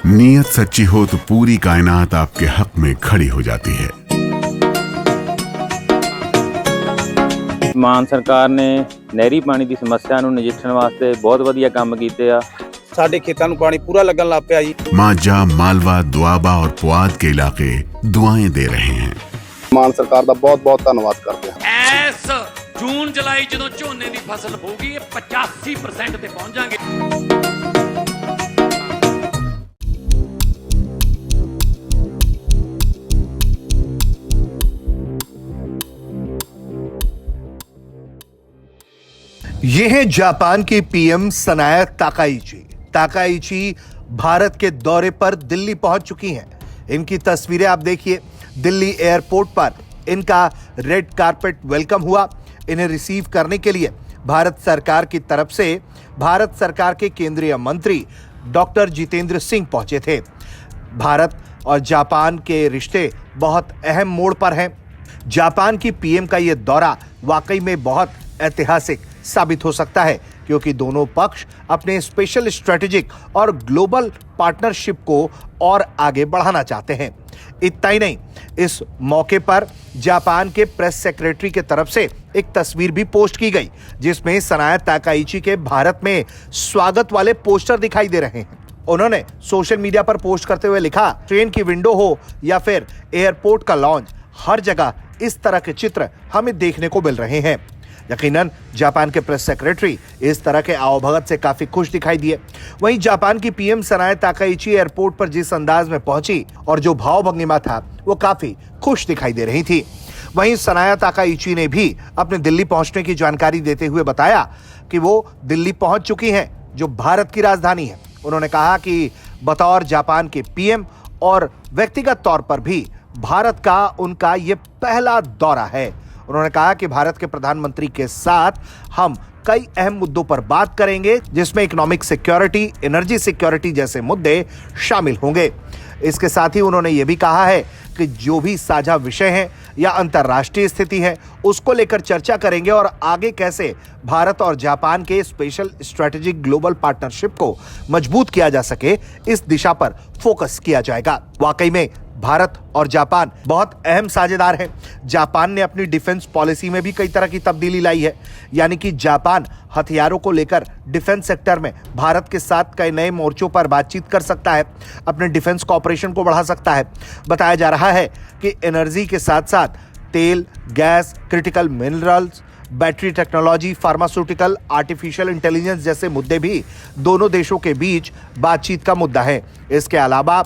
नीयत सच्ची हो तो पूरी कायनात आपके हक में खड़ी हो जाती है। ਮਾਨ ਸਰਕਾਰ ਨੇ ਨਹਿਰੀ ਪਾਣੀ ਦੀ ਸਮੱਸਿਆ ਨੂੰ ਨਜਿੱਠਣ ਵਾਸਤੇ ਬਹੁਤ ਵਧੀਆ ਕੰਮ ਕੀਤੇ ਆ। ਸਾਡੇ ਖੇਤਾਂ ਨੂੰ ਪਾਣੀ ਪੂਰਾ ਲੱਗਣ ਲੱਗ ਪਿਆ ਜੀ। मांझा, मालवा, दुआबा और पुआध के इलाके दुआएं दे रहे हैं। ਮਾਨ ਸਰਕਾਰ ਦਾ ਬਹੁਤ-ਬਹੁਤ ਧੰਨਵਾਦ ਕਰਦੇ ਹਾਂ। ਇਸ ਜੂਨ ਜੁਲਾਈ ਜਦੋਂ ਝੋਨੇ ਦੀ ਫਸਲ ਹੋਊਗੀ ਇਹ 85% ਤੇ ਪਹੁੰਚ ਜਾਾਂਗੇ। ये है जापान की PM Sanaya Takaichi. Takaichi Bharat के दौरे पर दिल्ली पहुंच चुकी हैं। इनकी तस्वीरें आप देखिए। दिल्ली एयरपोर्ट पर इनका रेड कारपेट वेलकम हुआ। इन्हें रिसीव करने के लिए भारत सरकार की तरफ से भारत सरकार के केंद्रीय मंत्री डॉक्टर जितेंद्र सिंह पहुंचे थे। भारत और जापान के रिश्ते बहुत अहम मोड़ पर हैं। जापान की पीएम का यह दौरा वाकई में बहुत ऐतिहासिक साबित हो सकता है, क्योंकि दोनों पक्ष अपने स्पेशल स्ट्रेटेजिक और ग्लोबल पार्टनरशिप को और आगे बढ़ाना चाहते हैं। इतना ही नहीं, इस मौके पर जापान के प्रेस सेक्रेटरी के तरफ से एक तस्वीर भी पोस्ट की गई, जिसमें सनाया ताकाइची के भारत में स्वागत वाले पोस्टर दिखाई दे रहे हैं। उन्होंने सोशल मीडिया पर पोस्ट करते हुए लिखा, ट्रेन की विंडो हो या फिर एयरपोर्ट का लॉन्च, हर जगह इस तरह के चित्र हमें देखने को मिल रहे हैं। यकीनन जापान के प्रेस सेक्रेटरी इस तरह के आवभगत से काफी खुश दिखाई दिए। वहीं जापान की पीएम सनाया ताकाइची एयरपोर्ट पर जिस अंदाज में पहुंची और जो भाव भंगिमा था, वो काफी खुश दिखाई दे रही थी। वहीं सनाया ताकाइची ने भी अपने दिल्ली पहुंचने की जानकारी देते हुए बताया कि वो दिल्ली पहुंच चुकी हैं, जो भारत की राजधानी है। उन्होंने कहा कि बतौर जापान के पीएम और व्यक्तिगत तौर पर भी भारत का उनका ये पहला दौरा है। उन्होंने कहा कि भारत के प्रधानमंत्री के साथ हम कई अहम मुद्दों पर बात करेंगे, जिसमें इकोनॉमिक सिक्योरिटी, एनर्जी सिक्योरिटी जैसे मुद्दे शामिल होंगे। इसके साथ ही उन्होंने ये भी कहा है कि जो भी साझा विषय हैं या अंतर्राष्ट्रीय स्थिति है, उसको लेकर चर्चा करेंगे और आगे कैसे भारत और जापान के स्पेशल स्ट्रेटेजिक ग्लोबल पार्टनरशिप को मजबूत किया जा सके, इस दिशा पर फोकस किया जाएगा। वाकई में भारत और जापान बहुत अहम साझेदार हैं। जापान ने अपनी डिफेंस पॉलिसी में भी कई तरह की तब्दीली लाई है, यानी कि जापान हथियारों को लेकर डिफेंस सेक्टर में भारत के साथ कई नए मोर्चों पर बातचीत कर सकता है, अपने डिफेंस कॉपरेशन को बढ़ा सकता है। बताया जा रहा है कि एनर्जी के साथ साथ तेल, gas, critical minerals, battery technology, pharmaceutical, artificial intelligence जैसे मुद्दे भी दोनों देशों के बीच बातचीत का मुद्दा है। इसके अलावा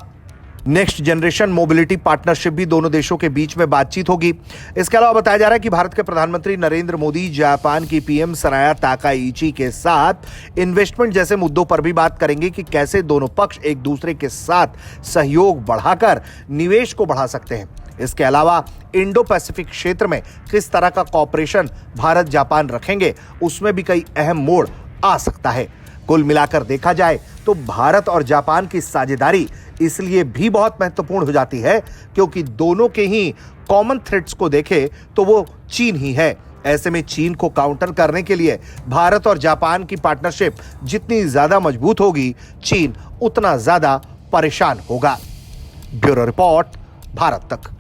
नेक्स्ट जनरेशन मोबिलिटी पार्टनरशिप भी दोनों देशों के बीच में बातचीत होगी। इसके अलावा बताया जा रहा है कि भारत के प्रधानमंत्री नरेंद्र मोदी जापान की पीएम सनाया ताकाइची के साथ इन्वेस्टमेंट जैसे मुद्दों पर भी बात करेंगे कि कैसे दोनों पक्ष एक दूसरे के साथ सहयोग बढ़ाकर निवेश को बढ़ा सकते हैं। इसके अलावा इंडो पैसिफिक क्षेत्र में किस तरह का कॉपरेशन भारत जापान रखेंगे, उसमें भी कई अहम मोड़ आ सकता है। कुल मिलाकर देखा जाए तो भारत और जापान की साझेदारी इसलिए भी बहुत महत्वपूर्ण हो जाती है, क्योंकि दोनों के ही कॉमन थ्रेट्स को देखें तो वो चीन ही है। ऐसे में चीन को काउंटर करने के लिए भारत और जापान की पार्टनरशिप जितनी ज्यादा मजबूत होगी, चीन उतना ज्यादा परेशान होगा। ब्यूरो रिपोर्ट, भारत तक।